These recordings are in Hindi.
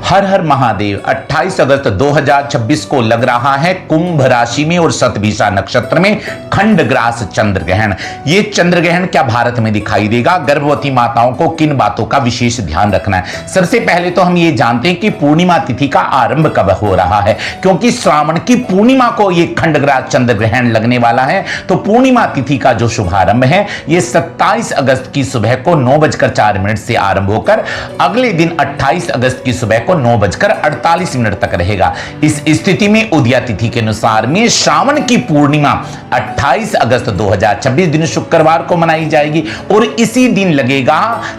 हर हर महादेव। 28 अगस्त 2026 को लग रहा है कुंभ राशि में और शतभिषा नक्षत्र में खंडग्रास चंद्र ग्रहण। ये चंद्र ग्रहण क्या भारत में दिखाई देगा? गर्भवती माताओं को किन बातों का विशेष ध्यान रखना है? सबसे पहले तो हम ये जानते हैं कि पूर्णिमा तिथि का आरंभ कब हो रहा है, क्योंकि श्रावण की पूर्णिमा को ये खंडग्रास चंद्र ग्रहण लगने वाला है। तो पूर्णिमा तिथि का जो शुभारंभ है ये 27 अगस्त की सुबह को 9:04 से आरंभ होकर अगले दिन 28 अगस्त की सुबह को 9:48 तक रहेगा। इस स्थिति में उदया तिथि के अनुसार में श्रावण की पूर्णिमा 28 अगस्त 2026 दिन शुक्रवार को मनाई जाएगी और इसी दिन लगेगा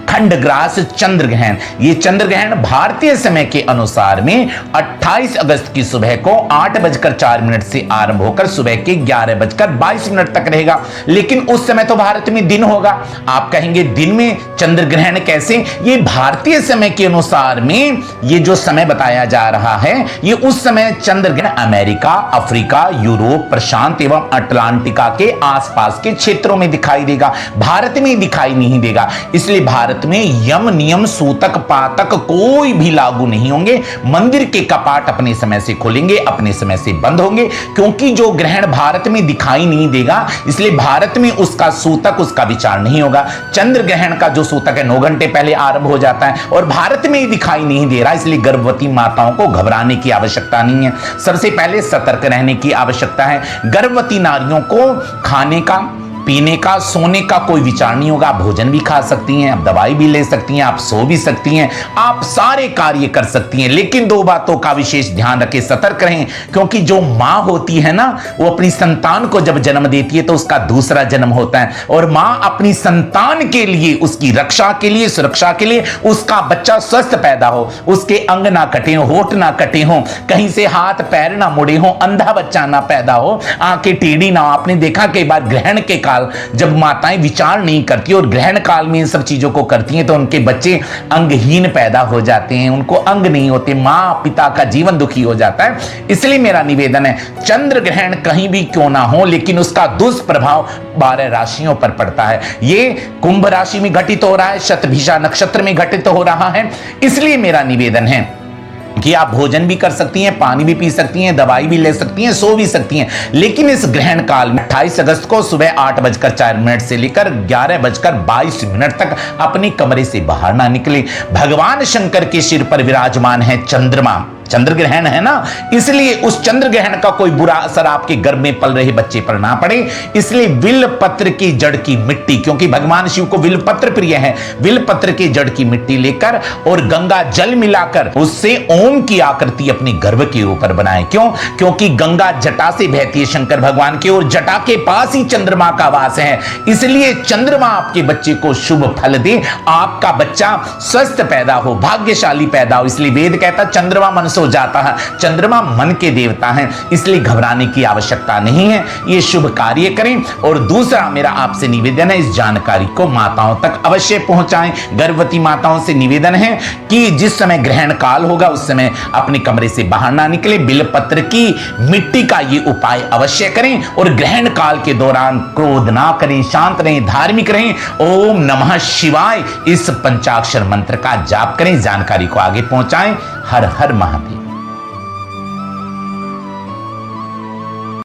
खंडग्रास चंद्र ग्रहण। यह चंद्र ग्रहण भारतीय समय के अनुसार में 28 अगस्त की सुबह को 8:04 से आरंभ होकर सुबह के 11:22 तक रहेगा। लेकिन उस समय तो भारत में दिन होगा। आप कहेंगे दिन में चंद्र ग्रहण कैसे? ये भारतीय समय के अनुसार में ये जो समय बताया जा रहा है ये उस समय चंद्र ग्रहण अमेरिका, अफ्रीका, यूरोप, प्रशांत एवं अटलांटिका के आसपास के क्षेत्रों में दिखाई देगा, भारत में दिखाई नहीं देगा। इसलिए भारत में यम नियम सूतक पातक कोई भी लागू नहीं होंगे। मंदिर के कपाट अपने समय से खुलेंगे, अपने समय से बंद होंगे, क्योंकि जो ग्रहण भारत में दिखाई नहीं देगा इसलिए भारत में उसका सूतक, उसका विचार नहीं होगा। चंद्र ग्रहण का जो सूतक है 9 घंटे पहले आरंभ हो जाता है और भारत में ही दिखाई नहीं दे रहा, इसलिए गर्भवती माताओं को घबराने की आवश्यकता नहीं है। सबसे पहले सतर्क रहने की आवश्यकता है। गर्भवती नारियों को खाने का, पीने का, सोने का कोई विचार नहीं होगा। आप भोजन भी खा सकती हैं, आप दवाई भी ले सकती हैं, आप सो भी सकती हैं, आप सारे कार्य कर सकती हैं। लेकिन 2 बातों का विशेष ध्यान रखें, सतर्क रहें, क्योंकि जो मां होती है ना वो अपनी संतान को जब जन्म देती है तो उसका दूसरा जन्म होता है और मां अपनी संतान के लिए, उसकी रक्षा के लिए, सुरक्षा के लिए, उसका बच्चा स्वस्थ पैदा हो, उसके अंग ना कटे हो, होठ ना कटे हो, कहीं से हाथ पैर ना मुड़े हो, अंधा बच्चा ना पैदा हो, आंखें टेढ़ी ना हो। आपने देखा कई बार ग्रहण के काल जब माताएं विचार नहीं करती और ग्रहण काल में इन सब चीजों को करती हैं तो उनके बच्चे अंगहीन पैदा हो जाते हैं, उनको अंग नहीं होते, मां पिता का जीवन दुखी हो जाता है। इसलिए मेरा निवेदन है, चंद्र ग्रहण कहीं भी क्यों ना हो लेकिन उसका दुष्प्रभाव 12 राशियों पर पड़ता है। ये कुंभ राशि में घटित हो रहा है, शतभिषा नक्षत्र में घटित हो रहा है। इसलिए मेरा निवेदन है कि आप भोजन भी कर सकती हैं, पानी भी पी सकती हैं, दवाई भी ले सकती हैं, सो भी सकती हैं, लेकिन इस ग्रहण काल में 28 अगस्त को सुबह 8:04 से लेकर 11:22 तक अपने कमरे से बाहर ना निकले। भगवान शंकर के सिर पर विराजमान है चंद्रमा, चंद्र ग्रहण है ना, इसलिए उस चंद्र ग्रहण का कोई बुरा असर आपके गर्भ में पल रहे बच्चे पर ना पड़े। इसलिए विल पत्र की जड़ की मिट्टी, क्योंकि भगवान शिव को विल पत्र प्रिय है, विल पत्र की जड़ की मिट्टी लेकर और गंगा जल मिलाकर उससे ओम की आकृति अपने गर्भ के ऊपर बनाए। क्यों? क्योंकि गंगा जटा से बहती है शंकर भगवान की और जटा के पास ही चंद्रमा का वास है। इसलिए चंद्रमा आपके बच्चे को शुभ फल दे, आपका बच्चा स्वस्थ पैदा हो, भाग्यशाली पैदा हो। इसलिए वेद कहता चंद्रमा मन हो जाता है, चंद्रमा मन के देवता हैं, इसलिए घबराने की आवश्यकता नहीं है। ये शुभ कार्य करें। और दूसरा मेरा आपसे निवेदन है, इस जानकारी को माताओं तक अवश्य पहुंचाएं। गर्भवती माताओं से निवेदन है कि जिस समय ग्रहण काल होगा उस समय अपने कमरे से बाहर ना निकले, बिलपत्र की मिट्टी का ये उपाय अवश्य करें और ग्रहण काल के दौरान क्रोध ना करें, शांत रहें, धार्मिक रहें। ओम नमः शिवाय इस पंचाक्षर मंत्र का जाप करें, जानकारी को आगे पहुंचाएं। हर हर महादेव।